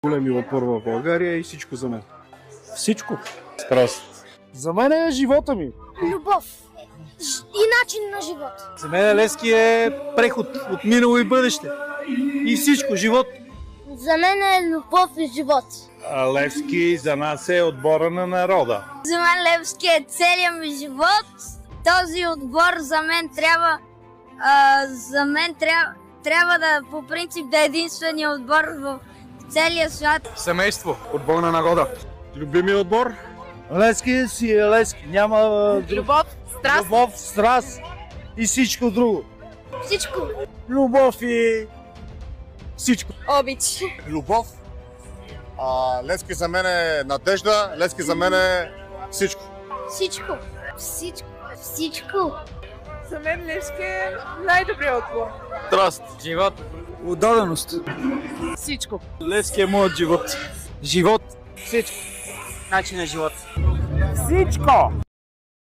Големи отбор в България и всичко за мен. Всичко. Страст. За мен е живота ми. Любов и начин на живот. За мен Левски е преход от минало и бъдеще. И всичко, живот. За мен е любов и живот. Левски за нас е отбора на народа. За мен Левски е целият ми живот. Този отбор за мен трябва да по принцип да е единствения отбор в целия свят. Семейство. Отбор на народа. Любими отбор? Левски си е Левски. Няма Любов, страст. любов, страст и всичко друго. Всичко. Любов и всичко. Обич. Любов. Левски за мен е надежда. Левски за мен е всичко. Всичко. Всичко. Всичко. За мен Левски е най-добрият отбор. Страст. Живот. Отдаденост. Всичко. Левски е моят живот. Живот. Всичко. Начин на живот. Всичко!